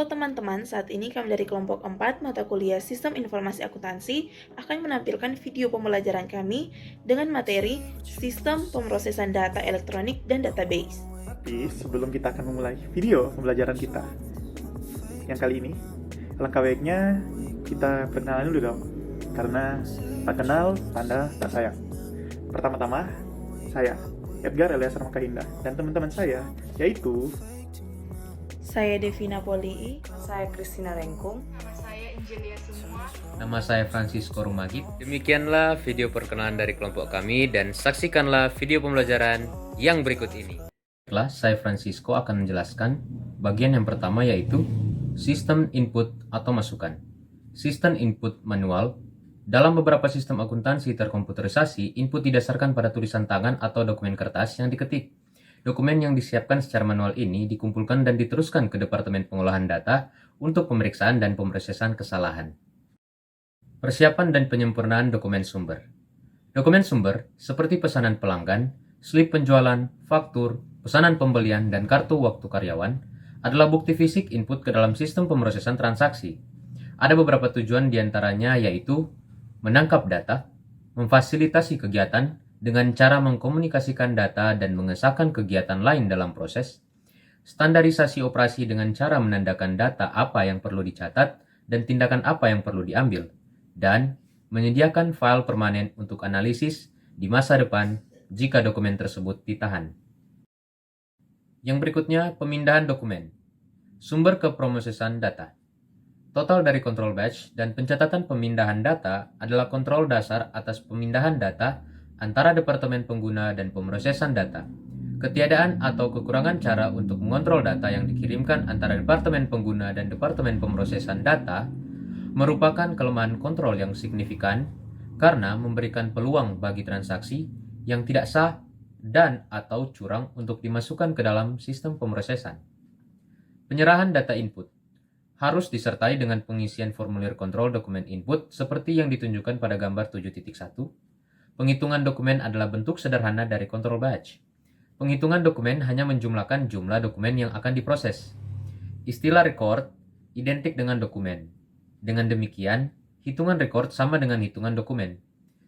Halo teman-teman, saat ini kami dari kelompok 4 mata kuliah Sistem Informasi Akuntansi akan menampilkan video pembelajaran kami dengan materi Sistem Pemrosesan Data Elektronik dan Database. Tapi sebelum kita akan memulai video pembelajaran kita yang kali ini, alangkah baiknya kita perkenalan dulu dong. Karena tak kenal, tanda tak sayang. Pertama-tama, saya, Edgar alias Ramakahinda, dan teman-teman saya, yaitu Saya Devina Polii. Saya Christina Rengkung. Nama saya Francisco Rumagit. Demikianlah video perkenalan dari kelompok kami dan saksikanlah video pembelajaran yang berikut ini. Setelah saya Francisco akan menjelaskan bagian yang pertama yaitu sistem input atau masukan. Sistem input manual. Dalam beberapa sistem akuntansi terkomputerisasi, input didasarkan pada tulisan tangan atau dokumen kertas yang diketik. Dokumen yang disiapkan secara manual ini dikumpulkan dan diteruskan ke Departemen Pengolahan Data untuk pemeriksaan dan pemrosesan kesalahan. Persiapan dan penyempurnaan dokumen sumber. Dokumen sumber seperti pesanan pelanggan, slip penjualan, faktur, pesanan pembelian, dan kartu waktu karyawan adalah bukti fisik input ke dalam sistem pemrosesan transaksi. Ada beberapa tujuan diantaranya yaitu menangkap data, memfasilitasi kegiatan, dengan cara mengkomunikasikan data dan mengesahkan kegiatan lain dalam proses, standarisasi operasi dengan cara menandakan data apa yang perlu dicatat dan tindakan apa yang perlu diambil, dan menyediakan file permanen untuk analisis di masa depan jika dokumen tersebut ditahan. Yang berikutnya, pemindahan dokumen. Sumber keprosesan data. Total dari kontrol batch dan pencatatan pemindahan data adalah kontrol dasar atas pemindahan data antara departemen pengguna dan pemrosesan data. Ketiadaan atau kekurangan cara untuk mengontrol data yang dikirimkan antara departemen pengguna dan departemen pemrosesan data merupakan kelemahan kontrol yang signifikan karena memberikan peluang bagi transaksi yang tidak sah dan atau curang untuk dimasukkan ke dalam sistem pemrosesan. Penyerahan data input harus disertai dengan pengisian formulir kontrol dokumen input seperti yang ditunjukkan pada gambar 7.1. Penghitungan dokumen adalah bentuk sederhana dari kontrol batch. Penghitungan dokumen hanya menjumlahkan jumlah dokumen yang akan diproses. Istilah record identik dengan dokumen. Dengan demikian, hitungan record sama dengan hitungan dokumen.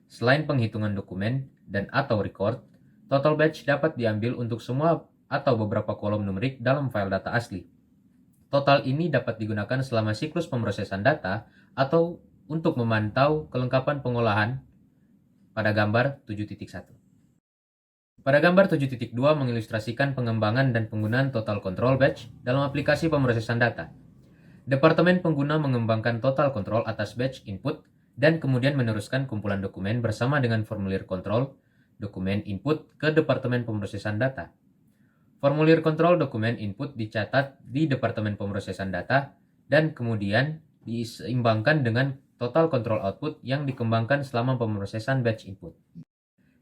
Selain penghitungan dokumen dan atau record, total batch dapat diambil untuk semua atau beberapa kolom numerik dalam file data asli. Total ini dapat digunakan selama siklus pemrosesan data atau untuk memantau kelengkapan pengolahan pada gambar 7.1. Pada gambar 7.2 mengilustrasikan pengembangan dan penggunaan total control batch dalam aplikasi pemrosesan data. Departemen pengguna mengembangkan total control atas batch input dan kemudian meneruskan kumpulan dokumen bersama dengan formulir kontrol dokumen input ke Departemen Pemrosesan Data. Formulir kontrol dokumen input dicatat di Departemen Pemrosesan Data dan kemudian diseimbangkan dengan total control output yang dikembangkan selama pemrosesan batch input.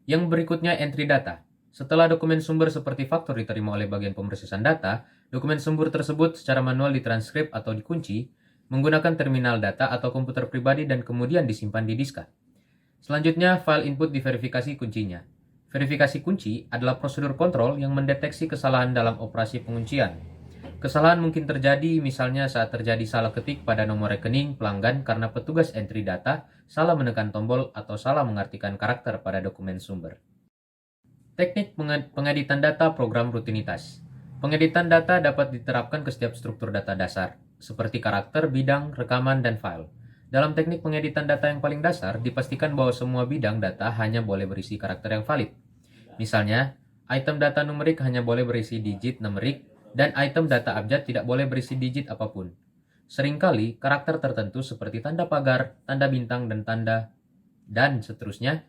Yang berikutnya entry data. Setelah dokumen sumber seperti faktur diterima oleh bagian pemrosesan data, dokumen sumber tersebut secara manual ditranskrip atau dikunci menggunakan terminal data atau komputer pribadi dan kemudian disimpan di diska. Selanjutnya, file input diverifikasi kuncinya. Verifikasi kunci adalah prosedur kontrol yang mendeteksi kesalahan dalam operasi penguncian. Kesalahan mungkin terjadi misalnya saat terjadi salah ketik pada nomor rekening pelanggan karena petugas entry data salah menekan tombol atau salah mengartikan karakter pada dokumen sumber. Teknik pengeditan data program rutinitas. Pengeditan data dapat diterapkan ke setiap struktur data dasar, seperti karakter, bidang, rekaman, dan file. Dalam teknik pengeditan data yang paling dasar, dipastikan bahwa semua bidang data hanya boleh berisi karakter yang valid. Misalnya, item data numerik hanya boleh berisi digit numerik, dan item data abjad tidak boleh berisi digit apapun. Seringkali, karakter tertentu seperti tanda pagar, tanda bintang, dan tanda, dan seterusnya,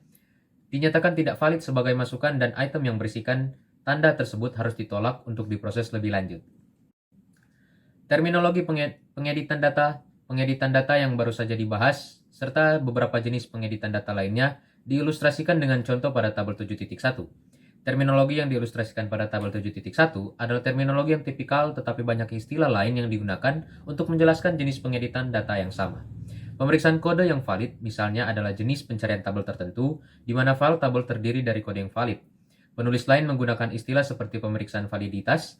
dinyatakan tidak valid sebagai masukan dan item yang berisikan tanda tersebut harus ditolak untuk diproses lebih lanjut. Terminologi pengeditan data yang baru saja dibahas, serta beberapa jenis pengeditan data lainnya diilustrasikan dengan contoh pada tabel 7.1. Terminologi yang diilustrasikan pada tabel 7.1 adalah terminologi yang tipikal tetapi banyak istilah lain yang digunakan untuk menjelaskan jenis pengeditan data yang sama. Pemeriksaan kode yang valid misalnya adalah jenis pencarian tabel tertentu di mana file tabel terdiri dari kode yang valid. Penulis lain menggunakan istilah seperti pemeriksaan validitas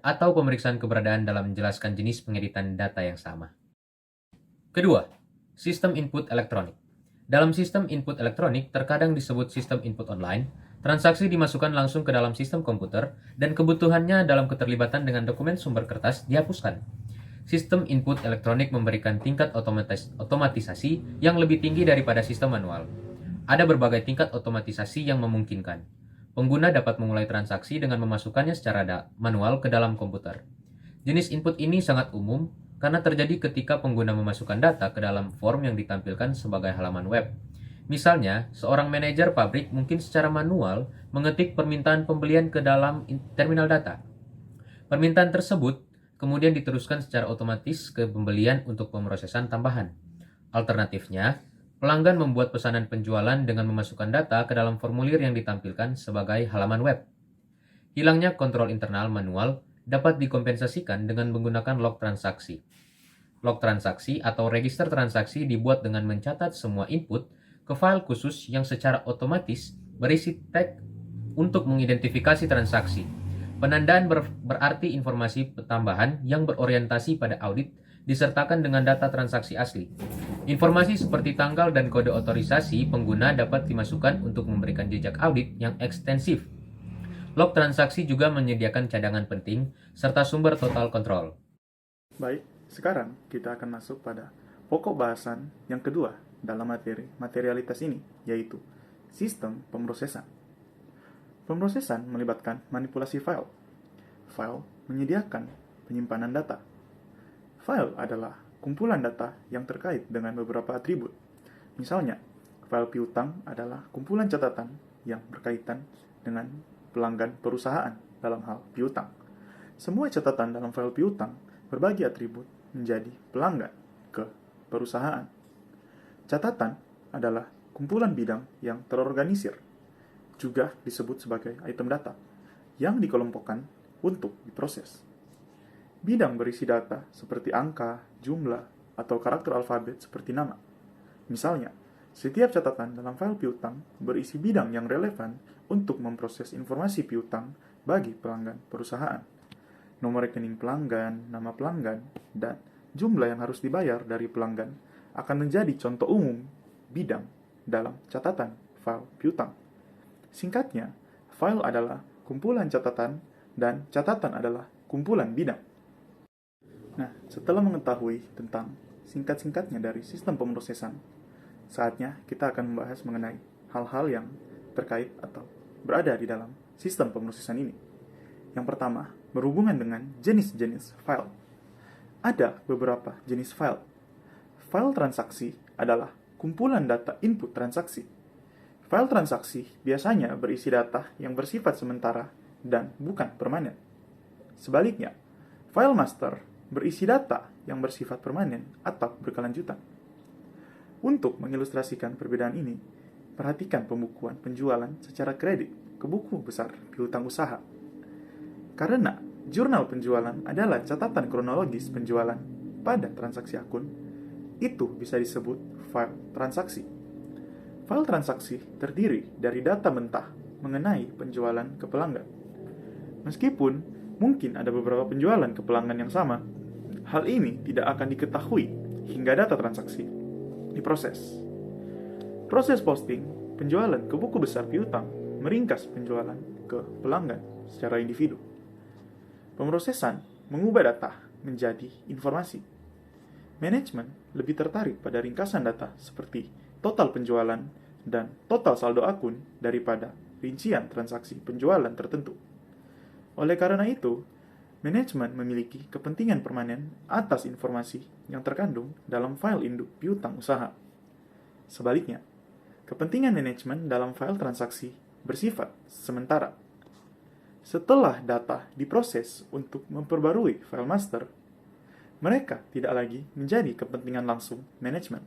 atau pemeriksaan keberadaan dalam menjelaskan jenis pengeditan data yang sama. Kedua, sistem input elektronik. Dalam sistem input elektronik, terkadang disebut sistem input online, transaksi dimasukkan langsung ke dalam sistem komputer, dan kebutuhannya dalam keterlibatan dengan dokumen sumber kertas dihapuskan. Sistem input elektronik memberikan tingkat otomatisasi yang lebih tinggi daripada sistem manual. Ada berbagai tingkat otomatisasi yang memungkinkan. Pengguna dapat memulai transaksi dengan memasukkannya secara manual ke dalam komputer. Jenis input ini sangat umum karena terjadi ketika pengguna memasukkan data ke dalam form yang ditampilkan sebagai halaman web. Misalnya, seorang manajer pabrik mungkin secara manual mengetik permintaan pembelian ke dalam terminal data. Permintaan tersebut kemudian diteruskan secara otomatis ke pembelian untuk pemrosesan tambahan. Alternatifnya, pelanggan membuat pesanan penjualan dengan memasukkan data ke dalam formulir yang ditampilkan sebagai halaman web. Hilangnya kontrol internal manual dapat dikompensasikan dengan menggunakan log transaksi. Log transaksi atau register transaksi dibuat dengan mencatat semua input ke file khusus yang secara otomatis berisi tag untuk mengidentifikasi transaksi. Penandaan berarti informasi tambahan yang berorientasi pada audit disertakan dengan data transaksi asli. Informasi seperti tanggal dan kode otorisasi pengguna dapat dimasukkan untuk memberikan jejak audit yang ekstensif. Log transaksi juga menyediakan cadangan penting serta sumber total control. Baik, sekarang kita akan masuk pada pokok bahasan yang kedua dalam materi materialitas ini, yaitu sistem pemrosesan. Pemrosesan melibatkan manipulasi file. File menyediakan penyimpanan data. File adalah kumpulan data yang terkait dengan beberapa atribut. Misalnya, file piutang adalah kumpulan catatan yang berkaitan dengan pelanggan perusahaan dalam hal piutang. Semua catatan dalam file piutang berbagi atribut menjadi pelanggan ke perusahaan. Catatan adalah kumpulan bidang yang terorganisir, juga disebut sebagai item data, yang dikelompokkan untuk diproses. Bidang berisi data seperti angka, jumlah, atau karakter alfabet seperti nama. Misalnya, setiap catatan dalam file piutang berisi bidang yang relevan untuk memproses informasi piutang bagi pelanggan perusahaan. Nomor rekening pelanggan, nama pelanggan, dan jumlah yang harus dibayar dari pelanggan akan menjadi contoh umum bidang dalam catatan file piutang. Singkatnya, file adalah kumpulan catatan dan catatan adalah kumpulan bidang. Nah, setelah mengetahui tentang singkat-singkatnya dari sistem pemrosesan, saatnya kita akan membahas mengenai hal-hal yang terkait atau berada di dalam sistem pemrosesan ini. Yang pertama, berhubungan dengan jenis-jenis file. Ada beberapa jenis file. File transaksi adalah kumpulan data input transaksi. File transaksi biasanya berisi data yang bersifat sementara dan bukan permanen. Sebaliknya, file master berisi data yang bersifat permanen atau berkelanjutan. Untuk mengilustrasikan perbedaan ini, perhatikan pembukuan penjualan secara kredit ke buku besar piutang usaha. Karena jurnal penjualan adalah catatan kronologis penjualan pada transaksi akun, itu bisa disebut file transaksi. File transaksi terdiri dari data mentah mengenai penjualan ke pelanggan. Meskipun mungkin ada beberapa penjualan ke pelanggan yang sama, hal ini tidak akan diketahui hingga data transaksi diproses. Proses posting penjualan ke buku besar piutang meringkas penjualan ke pelanggan secara individu. Pemrosesan mengubah data menjadi informasi. Manajemen lebih tertarik pada ringkasan data seperti total penjualan dan total saldo akun daripada rincian transaksi penjualan tertentu. Oleh karena itu, manajemen memiliki kepentingan permanen atas informasi yang terkandung dalam file induk piutang usaha. Sebaliknya, kepentingan manajemen dalam file transaksi bersifat sementara. Setelah data diproses untuk memperbarui file master, mereka tidak lagi menjadi kepentingan langsung manajemen.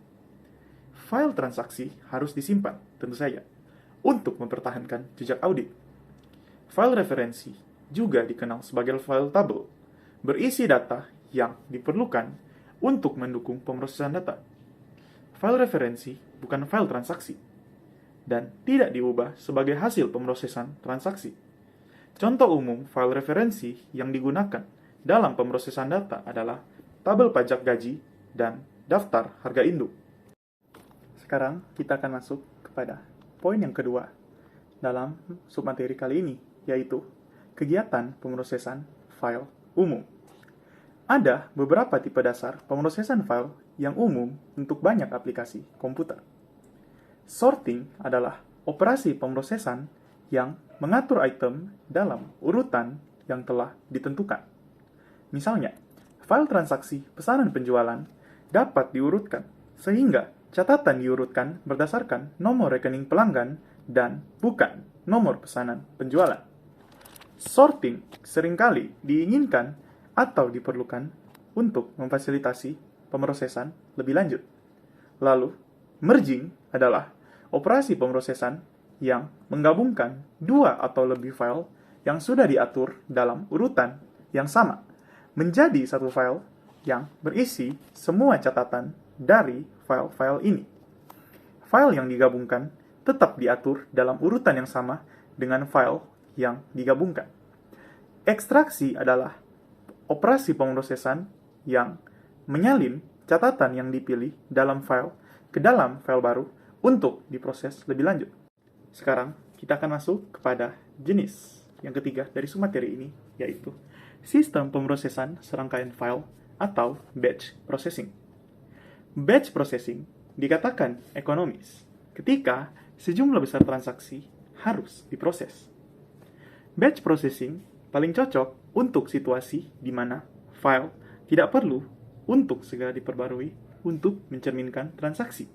File transaksi harus disimpan, tentu saja, untuk mempertahankan jejak audit. File referensi juga dikenal sebagai file table, berisi data yang diperlukan untuk mendukung pemrosesan data. File referensi bukan file transaksi, dan tidak diubah sebagai hasil pemrosesan transaksi. Contoh umum file referensi yang digunakan dalam pemrosesan data adalah tabel pajak gaji dan daftar harga induk. Sekarang kita akan masuk kepada poin yang kedua dalam submateri kali ini, yaitu kegiatan pemrosesan file umum. Ada beberapa tipe dasar pemrosesan file yang umum untuk banyak aplikasi komputer. Sorting adalah operasi pemrosesan yang mengatur item dalam urutan yang telah ditentukan. Misalnya, file transaksi pesanan penjualan dapat diurutkan sehingga catatan diurutkan berdasarkan nomor rekening pelanggan dan bukan nomor pesanan penjualan. Sorting seringkali diinginkan atau diperlukan untuk memfasilitasi pemrosesan lebih lanjut. Lalu, merging adalah operasi pemrosesan yang menggabungkan dua atau lebih file yang sudah diatur dalam urutan yang sama menjadi satu file yang berisi semua catatan dari file-file ini. File yang digabungkan tetap diatur dalam urutan yang sama dengan file yang digabungkan. Ekstraksi adalah operasi pemrosesan yang menyalin catatan yang dipilih dalam file ke dalam file baru untuk diproses lebih lanjut. Sekarang kita akan masuk kepada jenis yang ketiga dari submateri ini, yaitu sistem pemrosesan serangkaian file atau batch processing. Batch processing dikatakan ekonomis ketika sejumlah besar transaksi harus diproses. Batch processing paling cocok untuk situasi di mana file tidak perlu untuk segera diperbarui untuk mencerminkan transaksi,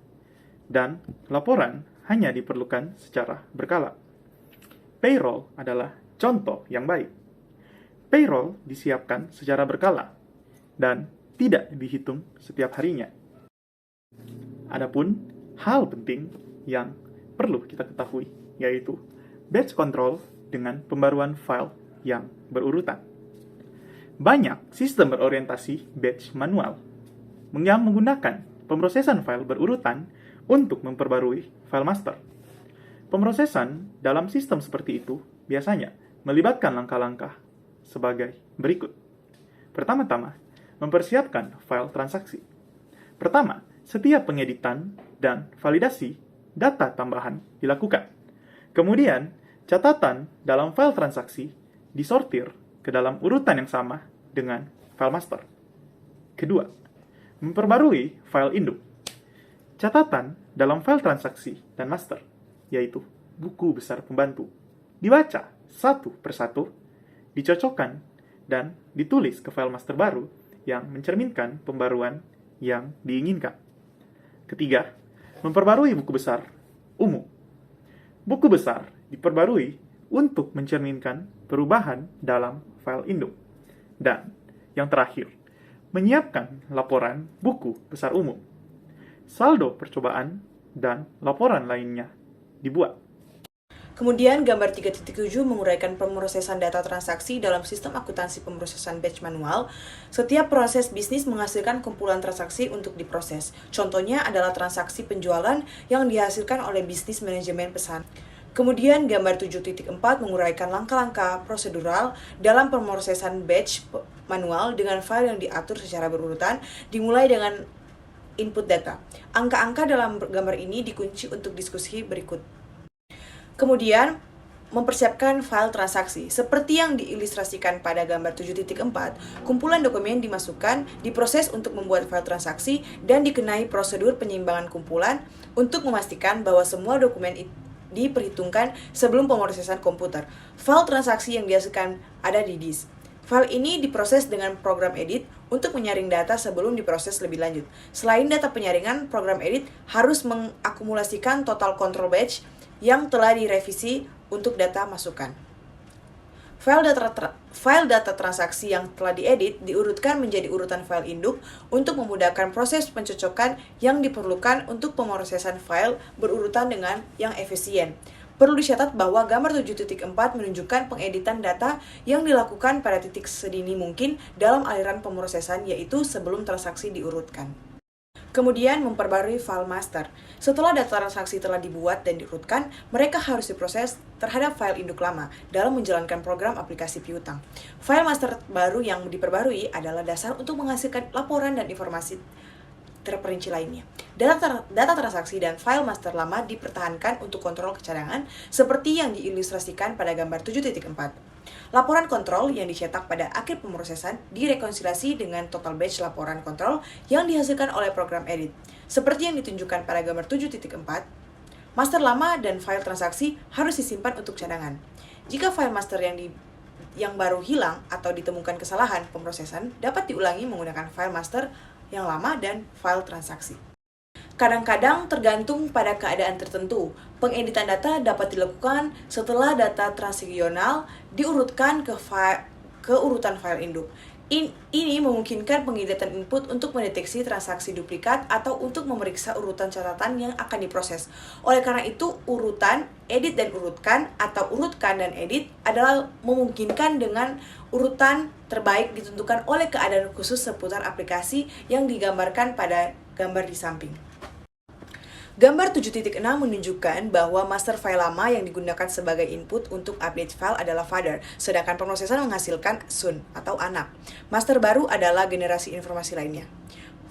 dan laporan hanya diperlukan secara berkala. Payroll adalah contoh yang baik. Payroll disiapkan secara berkala dan tidak dihitung setiap harinya. Adapun hal penting yang perlu kita ketahui yaitu batch control dengan pembaruan file yang berurutan. Banyak sistem berorientasi batch manual yang menggunakan pemrosesan file berurutan untuk memperbarui file master. Pemrosesan dalam sistem seperti itu biasanya melibatkan langkah-langkah sebagai berikut. Pertama-tama, mempersiapkan file transaksi. Pertama, setiap pengeditan dan validasi data tambahan dilakukan. Kemudian, catatan dalam file transaksi disortir ke dalam urutan yang sama dengan file master. Kedua, memperbarui file induk. Catatan dalam file transaksi dan master, yaitu buku besar pembantu, dibaca satu persatu, dicocokkan, dan ditulis ke file master baru yang mencerminkan pembaruan yang diinginkan. Ketiga, memperbarui buku besar umum. Buku besar diperbarui untuk mencerminkan perubahan dalam file induk. Dan yang terakhir, menyiapkan laporan buku besar umum. Saldo percobaan dan laporan lainnya dibuat. Kemudian gambar 3.7 menguraikan pemrosesan data transaksi dalam sistem akuntansi pemrosesan batch manual. Setiap proses bisnis menghasilkan kumpulan transaksi untuk diproses. Contohnya adalah transaksi penjualan yang dihasilkan oleh bisnis manajemen pesan. Kemudian gambar 7.4 menguraikan langkah-langkah prosedural dalam pemrosesan batch manual dengan file yang diatur secara berurutan, dimulai dengan input data. Angka-angka dalam gambar ini dikunci untuk diskusi berikut. Kemudian, mempersiapkan file transaksi. Seperti yang diilustrasikan pada gambar 7.4, kumpulan dokumen dimasukkan, diproses untuk membuat file transaksi, dan dikenai prosedur penyiimbangan kumpulan untuk memastikan bahwa semua dokumen diperhitungkan sebelum pemrosesan komputer. File transaksi yang dihasilkan ada di disk. File ini diproses dengan program edit untuk menyaring data sebelum diproses lebih lanjut. Selain data penyaringan, program edit harus mengakumulasikan total control batch yang telah direvisi untuk data masukan. File data transaksi yang telah diedit diurutkan menjadi urutan file induk untuk memudahkan proses pencocokan yang diperlukan untuk pemrosesan file berurutan dengan yang efisien. Perlu dicatat bahwa gambar 7.4 menunjukkan pengeditan data yang dilakukan pada titik sedini mungkin dalam aliran pemrosesan, yaitu sebelum transaksi diurutkan. Kemudian memperbarui file master. Setelah data transaksi telah dibuat dan diurutkan, mereka harus diproses terhadap file induk lama dalam menjalankan program aplikasi piutang. File master baru yang diperbarui adalah dasar untuk menghasilkan laporan dan informasi terperinci lainnya. Data transaksi dan file master lama dipertahankan untuk kontrol kecadangan seperti yang diilustrasikan pada gambar 7.4. Laporan kontrol yang dicetak pada akhir pemrosesan direkonsiliasi dengan total batch laporan kontrol yang dihasilkan oleh program edit. Seperti yang ditunjukkan pada gambar 7.4, master lama dan file transaksi harus disimpan untuk cadangan. Jika file master yang baru hilang atau ditemukan kesalahan pemrosesan, dapat diulangi menggunakan file master yang lama dan file transaksi. Kadang-kadang tergantung pada keadaan tertentu, pengeditan data dapat dilakukan setelah data transaksional diurutkan ke urutan file induk. Ini memungkinkan pengeditan input untuk mendeteksi transaksi duplikat atau untuk memeriksa urutan catatan yang akan diproses. Oleh karena itu, urutan, edit dan urutkan atau urutkan dan edit adalah memungkinkan dengan urutan terbaik ditentukan oleh keadaan khusus seputar aplikasi yang digambarkan pada gambar di samping. Gambar 7.6 menunjukkan bahwa master file lama yang digunakan sebagai input untuk update file adalah father, sedangkan pemrosesan menghasilkan son atau anak. Master baru adalah generasi informasi lainnya.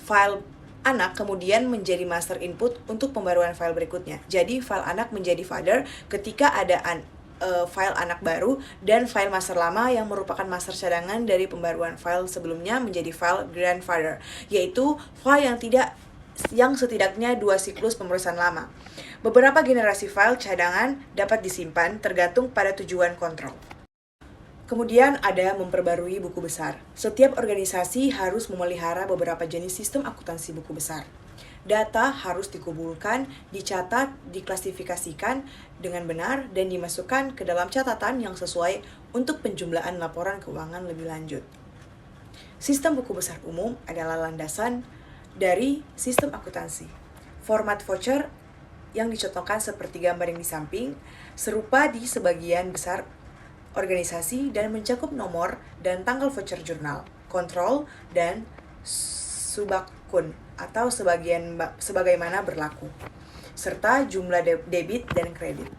File anak kemudian menjadi master input untuk pembaruan file berikutnya. Jadi file anak menjadi father ketika ada file anak baru, dan file master lama yang merupakan master cadangan dari pembaruan file sebelumnya menjadi file grandfather, yaitu file yang setidaknya 2 siklus pemrosesan lama. Beberapa generasi file cadangan dapat disimpan tergantung pada tujuan kontrol. Kemudian ada memperbarui buku besar. Setiap organisasi harus memelihara beberapa jenis sistem akuntansi buku besar. Data harus dikumpulkan, dicatat, diklasifikasikan dengan benar, dan dimasukkan ke dalam catatan yang sesuai untuk penjumlahan laporan keuangan lebih lanjut. Sistem buku besar umum adalah landasan dari sistem akuntansi. Format voucher yang dicontohkan seperti gambar yang di samping, serupa di sebagian besar organisasi dan mencakup nomor dan tanggal voucher jurnal, kontrol, dan subakun atau sebagaimana berlaku, serta jumlah debit dan kredit.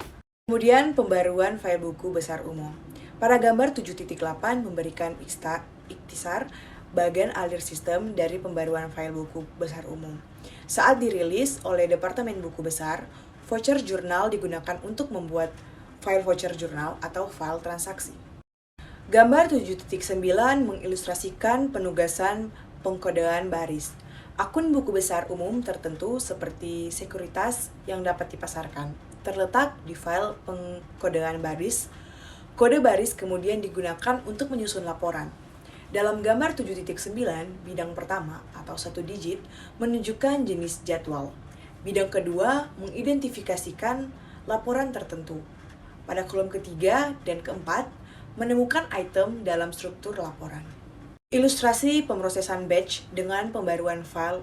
Kemudian pembaruan file buku besar umum. Pada gambar 7.8 memberikan ikhtisar bagian alir sistem dari pembaruan file buku besar umum. Saat dirilis oleh Departemen Buku Besar, voucher jurnal digunakan untuk membuat file voucher jurnal atau file transaksi. Gambar 7.9 mengilustrasikan penugasan pengkodean baris. Akun buku besar umum tertentu seperti sekuritas yang dapat dipasarkan terletak di file pengkodean baris. Kode baris kemudian digunakan untuk menyusun laporan. Dalam gambar 7.9, bidang pertama atau 1 digit menunjukkan jenis jadwal. Bidang kedua mengidentifikasikan laporan tertentu. Pada kolom ketiga dan keempat, menemukan item dalam struktur laporan. Ilustrasi pemrosesan batch dengan pembaruan file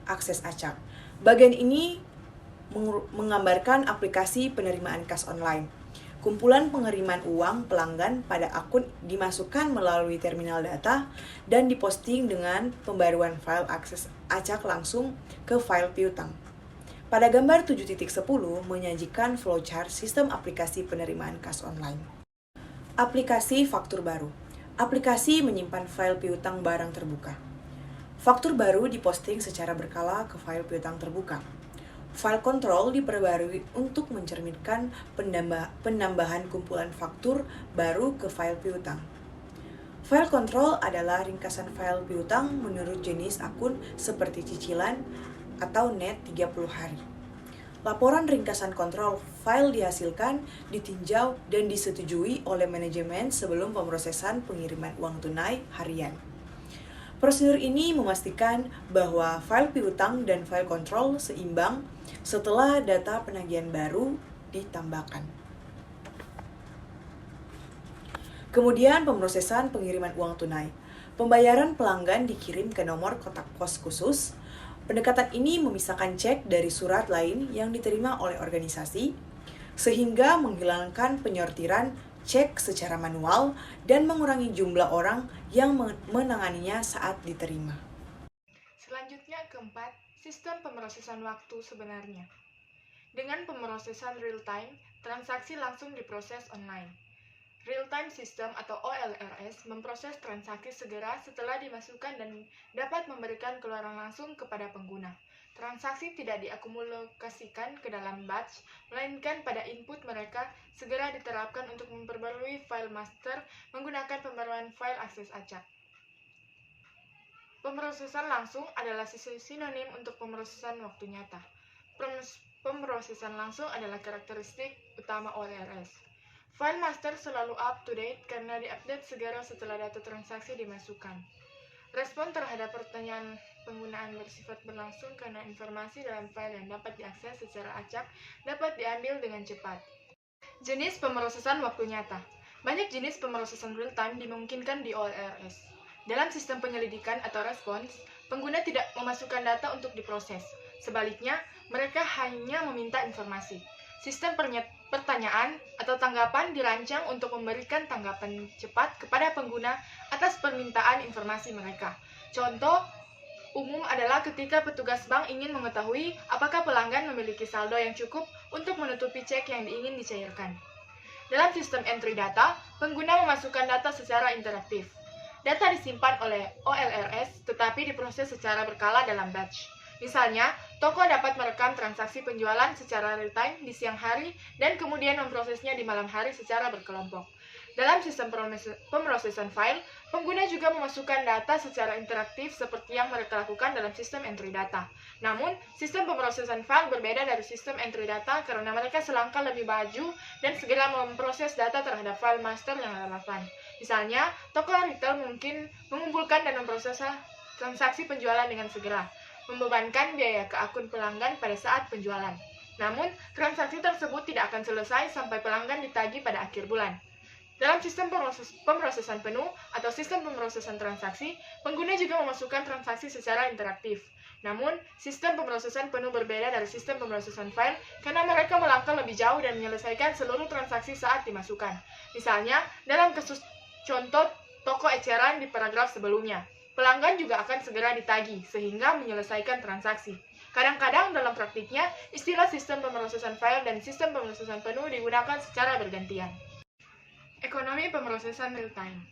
akses acak. Bagian ini menggambarkan aplikasi penerimaan kas online. Kumpulan pengiriman uang pelanggan pada akun dimasukkan melalui terminal data dan diposting dengan pembaruan file akses acak langsung ke file piutang. Pada gambar 7.10 menyajikan flowchart sistem aplikasi penerimaan kas online. Aplikasi faktur baru. Aplikasi menyimpan file piutang barang terbuka. Faktur baru diposting secara berkala ke file piutang terbuka. File kontrol diperbarui untuk mencerminkan penambahan kumpulan faktur baru ke file piutang. File kontrol adalah ringkasan file piutang menurut jenis akun seperti cicilan atau net 30 hari. Laporan ringkasan kontrol file dihasilkan, ditinjau, dan disetujui oleh manajemen sebelum pemrosesan pengiriman uang tunai harian. Prosedur ini memastikan bahwa file piutang dan file kontrol seimbang setelah data penagihan baru ditambahkan. Kemudian pemrosesan pengiriman uang tunai. Pembayaran pelanggan dikirim ke nomor kotak pos khusus. Pendekatan ini memisahkan cek dari surat lain yang diterima oleh organisasi, sehingga menghilangkan penyortiran cek secara manual dan mengurangi jumlah orang yang menanganinya saat diterima. Selanjutnya keempat, sistem pemrosesan waktu sebenarnya. Dengan pemrosesan real-time, transaksi langsung diproses online. Real-time system atau OLRS memproses transaksi segera setelah dimasukkan dan dapat memberikan keluaran langsung kepada pengguna. Transaksi tidak diakumulasikan ke dalam batch, melainkan pada input mereka segera diterapkan untuk memperbarui file master menggunakan pembaruan file akses acak. Pemrosesan langsung adalah sinonim untuk pemrosesan waktu nyata. Pemrosesan langsung adalah karakteristik utama OLRS. File master selalu up-to-date karena diupdate segera setelah data transaksi dimasukkan. Respon terhadap pertanyaan penggunaan bersifat berlangsung karena informasi dalam file yang dapat diakses secara acak dapat diambil dengan cepat. Jenis pemrosesan waktu nyata. Banyak jenis pemrosesan real-time dimungkinkan di OLRS. Dalam sistem penyelidikan atau respons, pengguna tidak memasukkan data untuk diproses. Sebaliknya, mereka hanya meminta informasi. Sistem pertanyaan atau tanggapan dirancang untuk memberikan tanggapan cepat kepada pengguna atas permintaan informasi mereka. Contoh umum adalah ketika petugas bank ingin mengetahui apakah pelanggan memiliki saldo yang cukup untuk menutupi cek yang ingin dicairkan. Dalam sistem entry data, pengguna memasukkan data secara interaktif. Data disimpan oleh OLRS tetapi diproses secara berkala dalam batch. Misalnya, toko dapat merekam transaksi penjualan secara real-time di siang hari dan kemudian memprosesnya di malam hari secara berkelompok. Dalam sistem pemrosesan file, pengguna juga memasukkan data secara interaktif seperti yang mereka lakukan dalam sistem entry data. Namun, sistem pemrosesan file berbeda dari sistem entry data karena mereka selangkah lebih maju dan segera memproses data terhadap file master yang relevan. Misalnya, toko retail mungkin mengumpulkan dan memproses transaksi penjualan dengan segera, membebankan biaya ke akun pelanggan pada saat penjualan. Namun, transaksi tersebut tidak akan selesai sampai pelanggan ditagih pada akhir bulan. Dalam sistem pemrosesan penuh atau sistem pemrosesan transaksi, pengguna juga memasukkan transaksi secara interaktif. Namun, sistem pemrosesan penuh berbeda dari sistem pemrosesan file karena mereka melangkah lebih jauh dan menyelesaikan seluruh transaksi saat dimasukkan. Misalnya, dalam kasus contoh toko eceran di paragraf sebelumnya, pelanggan juga akan segera ditagih sehingga menyelesaikan transaksi. Kadang-kadang dalam praktiknya, istilah sistem pemrosesan file dan sistem pemrosesan penuh digunakan secara bergantian. Ekonomi pemrosesan real-time.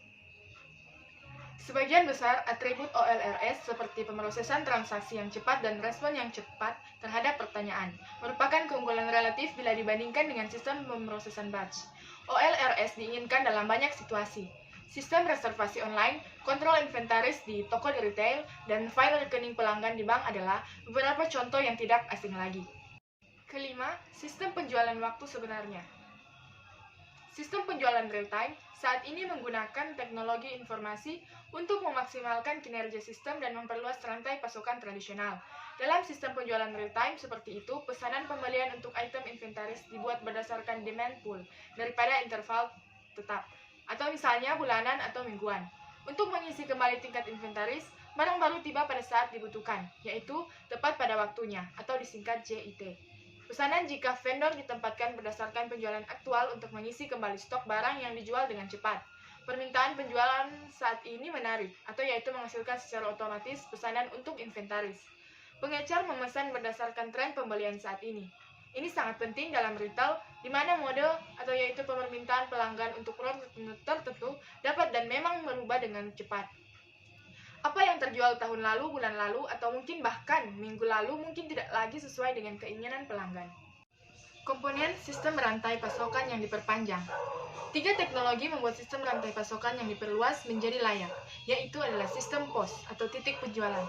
Sebagian besar atribut OLRS seperti pemrosesan transaksi yang cepat dan respon yang cepat terhadap pertanyaan merupakan keunggulan relatif bila dibandingkan dengan sistem pemrosesan batch. OLRS diinginkan dalam banyak situasi. Sistem reservasi online, kontrol inventaris di toko di retail, dan file rekening pelanggan di bank adalah beberapa contoh yang tidak asing lagi. Kelima, sistem penjualan waktu sebenarnya. Sistem penjualan real-time saat ini menggunakan teknologi informasi untuk memaksimalkan kinerja sistem dan memperluas rantai pasokan tradisional. Dalam sistem penjualan real-time seperti itu, pesanan pembelian untuk item inventaris dibuat berdasarkan demand pool daripada interval tetap, atau misalnya bulanan atau mingguan. Untuk mengisi kembali tingkat inventaris, barang baru tiba pada saat dibutuhkan, yaitu tepat pada waktunya, atau disingkat JIT. Pesanan jika vendor ditempatkan berdasarkan penjualan aktual untuk mengisi kembali stok barang yang dijual dengan cepat. Permintaan penjualan saat ini menarik, atau yaitu menghasilkan secara otomatis pesanan untuk inventaris. Pengecer memesan berdasarkan tren pembelian saat ini. Ini sangat penting dalam retail, di mana mode atau yaitu permintaan pelanggan untuk produk tertentu dapat dan memang berubah dengan cepat. Apa yang terjual tahun lalu, bulan lalu, atau mungkin bahkan minggu lalu mungkin tidak lagi sesuai dengan keinginan pelanggan. Komponen sistem rantai pasokan yang diperpanjang. 3 teknologi membuat sistem rantai pasokan yang diperluas menjadi layak, yaitu adalah sistem POS atau titik penjualan,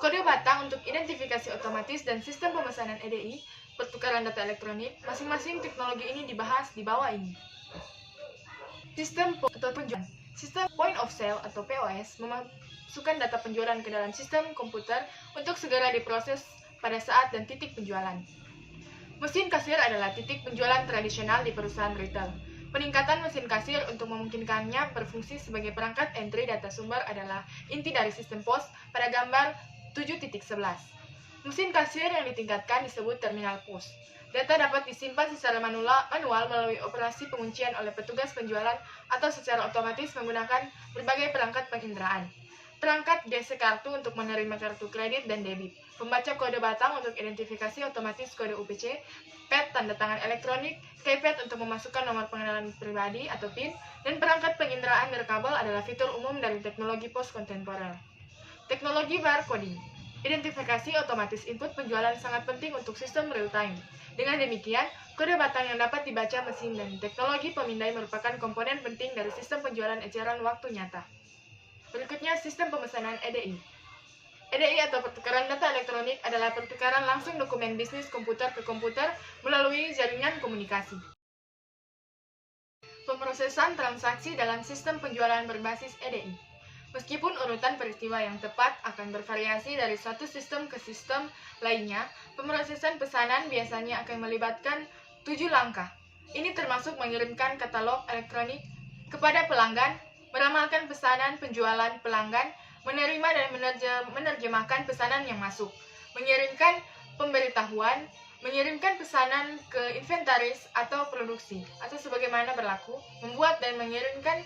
kode batang untuk identifikasi otomatis, dan sistem pemesanan EDI, pertukaran data elektronik. Masing-masing teknologi ini dibahas di bawah ini. Sistem POS atau penjualan. Sistem point of sale atau POS memasukkan data penjualan ke dalam sistem komputer untuk segera diproses pada saat dan titik penjualan. Mesin kasir adalah titik penjualan tradisional di perusahaan retail. Peningkatan mesin kasir untuk memungkinkannya berfungsi sebagai perangkat entry data sumber adalah inti dari sistem POS pada gambar 7.11. Mesin kasir yang ditingkatkan disebut terminal POS. Data dapat disimpan secara manual melalui operasi penguncian oleh petugas penjualan atau secara otomatis menggunakan berbagai perangkat penginderaan. perangkat DC kartu untuk menerima kartu kredit dan debit, pembaca kode batang untuk identifikasi otomatis kode UPC, pad tanda tangan elektronik, keypad untuk memasukkan nomor pengenalan pribadi atau PIN, dan perangkat penginderaan nirkabel adalah fitur umum dari teknologi pos kontemporer. Teknologi barcoding. Identifikasi otomatis input penjualan sangat penting untuk sistem real-time. Dengan demikian, kode batang yang dapat dibaca mesin dan teknologi pemindai merupakan komponen penting dari sistem penjualan eceran waktu nyata. Berikutnya, sistem pemesanan EDI. EDI atau pertukaran data elektronik adalah pertukaran langsung dokumen bisnis komputer ke komputer melalui jaringan komunikasi. Pemrosesan transaksi dalam sistem penjualan berbasis EDI. Meskipun urutan peristiwa yang tepat akan bervariasi dari satu sistem ke sistem lainnya, pemrosesan pesanan biasanya akan melibatkan 7 langkah. Ini termasuk mengirimkan katalog elektronik kepada pelanggan, meramalkan pesanan penjualan pelanggan, menerima dan menerjemahkan pesanan yang masuk, mengirimkan pemberitahuan, mengirimkan pesanan ke inventaris atau produksi, atau sebagaimana berlaku, membuat dan mengirimkan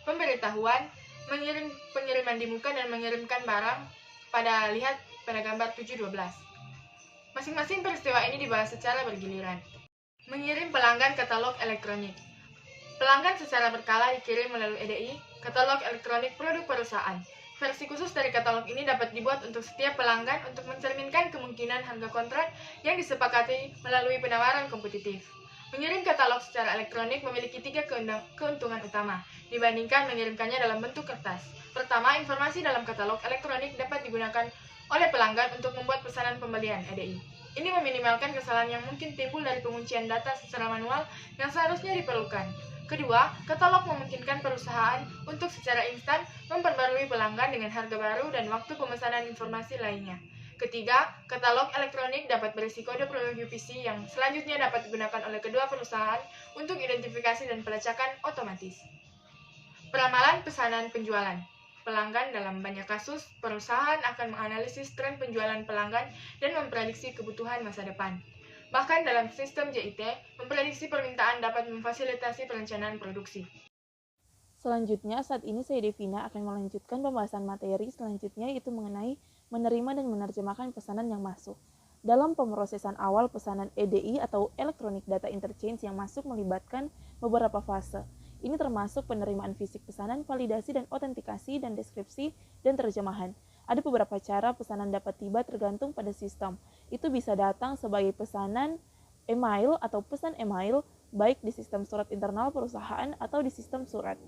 pemberitahuan, mengirim pengiriman di muka dan mengirimkan barang lihat pada gambar 7.12. Masing-masing peristiwa ini dibahas secara bergiliran. Mengirim pelanggan katalog elektronik. Pelanggan secara berkala dikirim melalui EDI, katalog elektronik produk perusahaan. Versi khusus dari katalog ini dapat dibuat untuk setiap pelanggan untuk mencerminkan kemungkinan harga kontrak yang disepakati melalui penawaran kompetitif. Mengirim katalog secara elektronik memiliki 3 keuntungan utama dibandingkan mengirimkannya dalam bentuk kertas. Pertama, informasi dalam katalog elektronik dapat digunakan oleh pelanggan untuk membuat pesanan pembelian EDI. Ini meminimalkan kesalahan yang mungkin timbul dari penguncian data secara manual yang seharusnya diperlukan. Kedua, katalog memungkinkan perusahaan untuk secara instan memperbarui pelanggan dengan harga baru dan waktu pemesanan informasi lainnya. Ketiga, katalog elektronik dapat berisi kode produk UPC yang selanjutnya dapat digunakan oleh kedua perusahaan untuk identifikasi dan pelacakan otomatis. Peramalan pesanan penjualan. Pelanggan dalam banyak kasus, perusahaan akan menganalisis tren penjualan pelanggan dan memprediksi kebutuhan masa depan. Bahkan dalam sistem JIT, memprediksi permintaan dapat memfasilitasi perencanaan produksi. Selanjutnya, saat ini saya Devina akan melanjutkan pembahasan materi selanjutnya, yaitu mengenai menerima dan menerjemahkan pesanan yang masuk. Dalam pemrosesan awal pesanan EDI atau Electronic Data Interchange yang masuk melibatkan beberapa fase. Ini termasuk penerimaan fisik pesanan, validasi dan autentikasi, dan deskripsi dan terjemahan. Ada beberapa cara pesanan dapat tiba tergantung pada sistem. Itu bisa datang sebagai pesanan email atau pesan email, baik di sistem surat internal perusahaan atau di sistem surat.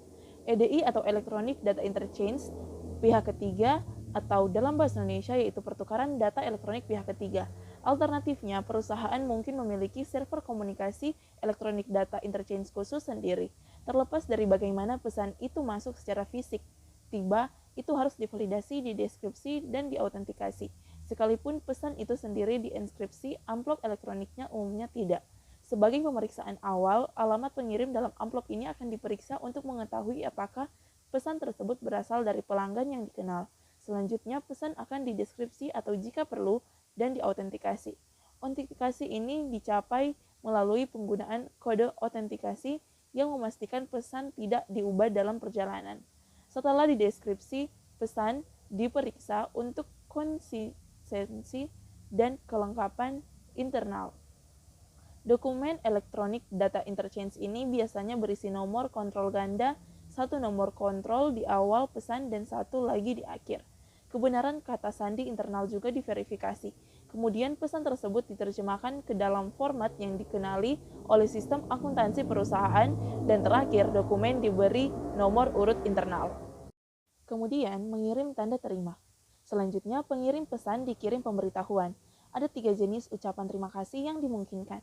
EDI atau Electronic Data Interchange pihak ketiga, atau dalam bahasa Indonesia yaitu pertukaran data elektronik pihak ketiga. Alternatifnya, perusahaan mungkin memiliki server komunikasi Electronic Data Interchange khusus sendiri. Terlepas dari bagaimana pesan itu masuk secara fisik, tiba, itu harus divalidasi, dideskripsi, dan diautentikasi. Sekalipun pesan itu sendiri dienkripsi, amplop elektroniknya umumnya tidak. Sebagai pemeriksaan awal, alamat pengirim dalam amplop ini akan diperiksa untuk mengetahui apakah pesan tersebut berasal dari pelanggan yang dikenal. Selanjutnya, pesan akan dideskripsi atau jika perlu, dan diautentikasi. Autentikasi ini dicapai melalui penggunaan kode autentikasi yang memastikan pesan tidak diubah dalam perjalanan. Setelah dideskripsi, pesan diperiksa untuk konsistensi dan kelengkapan internal. Dokumen Electronic Data Interchange ini biasanya berisi nomor kontrol ganda, satu nomor kontrol di awal pesan dan satu lagi di akhir. Kebenaran kata sandi internal juga diverifikasi. Kemudian pesan tersebut diterjemahkan ke dalam format yang dikenali oleh sistem akuntansi perusahaan, dan terakhir dokumen diberi nomor urut internal. Kemudian mengirim tanda terima. Selanjutnya pengirim pesan dikirim pemberitahuan. Ada 3 jenis ucapan terima kasih yang dimungkinkan.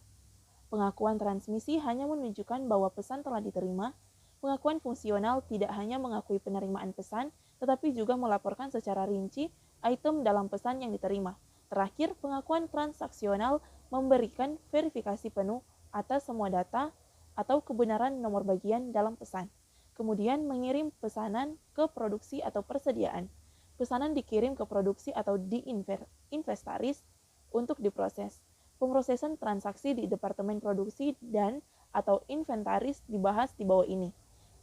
Pengakuan transmisi hanya menunjukkan bahwa pesan telah diterima. Pengakuan fungsional tidak hanya mengakui penerimaan pesan, tetapi juga melaporkan secara rinci item dalam pesan yang diterima. Terakhir, pengakuan transaksional memberikan verifikasi penuh atas semua data atau kebenaran nomor bagian dalam pesan. Kemudian mengirim pesanan ke produksi atau persediaan. Pesanan dikirim ke produksi atau di inventaris untuk diproses. Pemrosesan transaksi di Departemen Produksi dan atau inventaris dibahas di bawah ini,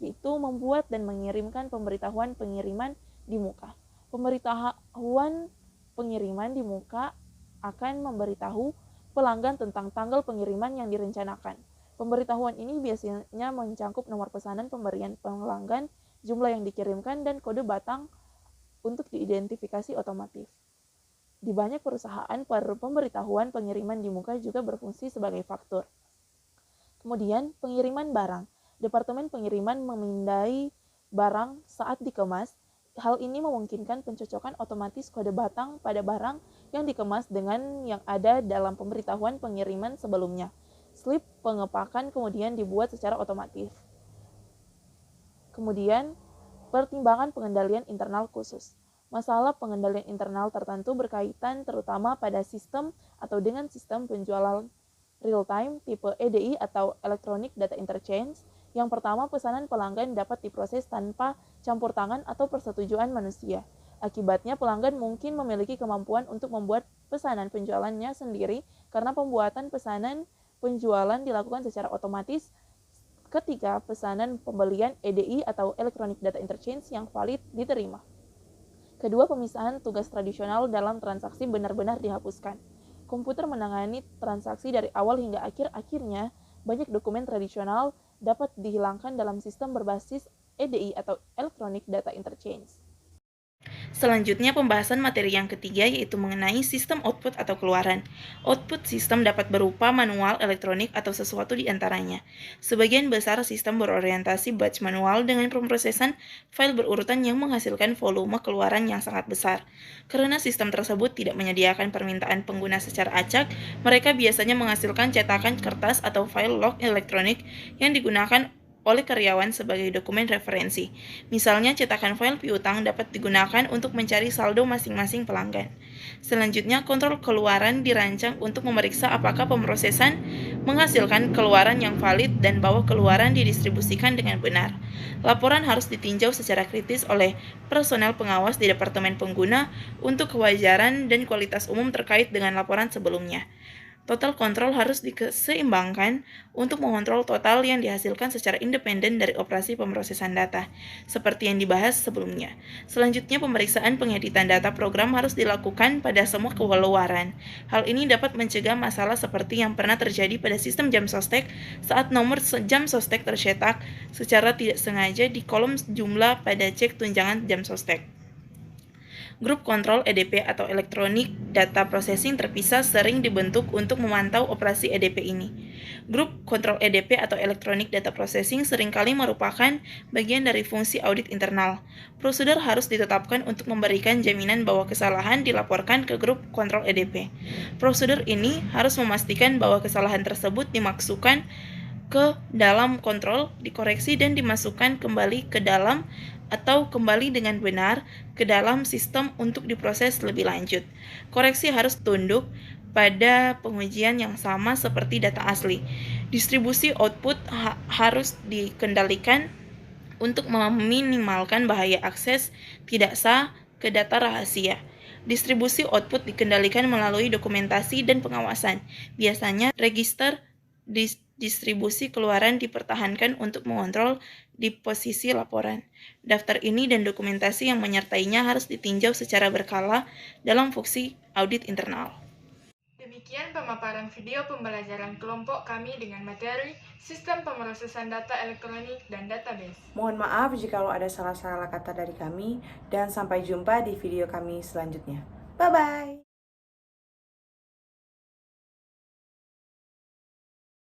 yaitu membuat dan mengirimkan pemberitahuan pengiriman di muka. Pemberitahuan pengiriman di muka akan memberitahu pelanggan tentang tanggal pengiriman yang direncanakan. Pemberitahuan ini biasanya mencangkup nomor pesanan pemberian pelanggan, jumlah yang dikirimkan, dan kode batang untuk diidentifikasi otomatis. Di banyak perusahaan, pemberitahuan pengiriman di muka juga berfungsi sebagai faktur. Kemudian, pengiriman barang. Departemen pengiriman memindai barang saat dikemas. Hal ini memungkinkan pencocokan otomatis kode batang pada barang yang dikemas dengan yang ada dalam pemberitahuan pengiriman sebelumnya. Slip pengepakan kemudian dibuat secara otomatis. Kemudian, pertimbangan pengendalian internal khusus. Masalah pengendalian internal tertentu berkaitan terutama pada sistem atau dengan sistem penjualan real-time tipe EDI atau Electronic Data Interchange. Yang pertama, pesanan pelanggan dapat diproses tanpa campur tangan atau persetujuan manusia. Akibatnya, pelanggan mungkin memiliki kemampuan untuk membuat pesanan penjualannya sendiri karena pembuatan pesanan penjualan dilakukan secara otomatis ketika pesanan pembelian EDI atau Electronic Data Interchange yang valid diterima. Kedua, pemisahan tugas tradisional dalam transaksi benar-benar dihapuskan. Komputer menangani transaksi dari awal hingga akhir, akhirnya banyak dokumen tradisional dapat dihilangkan dalam sistem berbasis EDI atau Electronic Data Interchange. Selanjutnya, pembahasan materi yang ketiga yaitu mengenai sistem output atau keluaran. Output sistem dapat berupa manual, elektronik, atau sesuatu di antaranya. Sebagian besar sistem berorientasi batch manual dengan pemrosesan file berurutan yang menghasilkan volume keluaran yang sangat besar. Karena sistem tersebut tidak menyediakan permintaan pengguna secara acak, mereka biasanya menghasilkan cetakan kertas atau file log elektronik yang digunakan oleh karyawan sebagai dokumen referensi. Misalnya, cetakan file piutang dapat digunakan untuk mencari saldo masing-masing pelanggan. Selanjutnya, kontrol keluaran dirancang untuk memeriksa apakah pemrosesan menghasilkan keluaran yang valid dan bahwa keluaran didistribusikan dengan benar. Laporan harus ditinjau secara kritis oleh personel pengawas di Departemen Pengguna untuk kewajaran dan kualitas umum terkait dengan laporan sebelumnya. Total kontrol harus diseimbangkan untuk mengontrol total yang dihasilkan secara independen dari operasi pemrosesan data, seperti yang dibahas sebelumnya. Selanjutnya, pemeriksaan pengeditan data program harus dilakukan pada semua keluaran. Hal ini dapat mencegah masalah seperti yang pernah terjadi pada sistem jam sostek saat nomor jam sostek tercetak secara tidak sengaja di kolom jumlah pada cek tunjangan jam sostek. Grup kontrol EDP atau Electronic Data Processing terpisah sering dibentuk untuk memantau operasi EDP ini. Grup kontrol EDP atau Electronic Data Processing seringkali merupakan bagian dari fungsi audit internal. Prosedur harus ditetapkan untuk memberikan jaminan bahwa kesalahan dilaporkan ke grup kontrol EDP. Prosedur ini harus memastikan bahwa kesalahan tersebut dimasukkan ke dalam kontrol, dikoreksi, dan dimasukkan kembali ke dalam atau kembali dengan benar ke dalam sistem untuk diproses lebih lanjut. Koreksi harus tunduk pada pengujian yang sama seperti data asli. Distribusi output harus dikendalikan untuk meminimalkan bahaya akses tidak sah ke data rahasia. Distribusi output dikendalikan melalui dokumentasi dan pengawasan. Biasanya, register distribusi keluaran dipertahankan untuk mengontrol di posisi laporan. Daftar ini dan dokumentasi yang menyertainya harus ditinjau secara berkala dalam fungsi audit internal. Demikian pemaparan video pembelajaran kelompok kami dengan materi Sistem Pemrosesan Data Elektronik dan Database. Mohon maaf jika ada salah-salah kata dari kami, dan sampai jumpa di video kami selanjutnya. Bye-bye!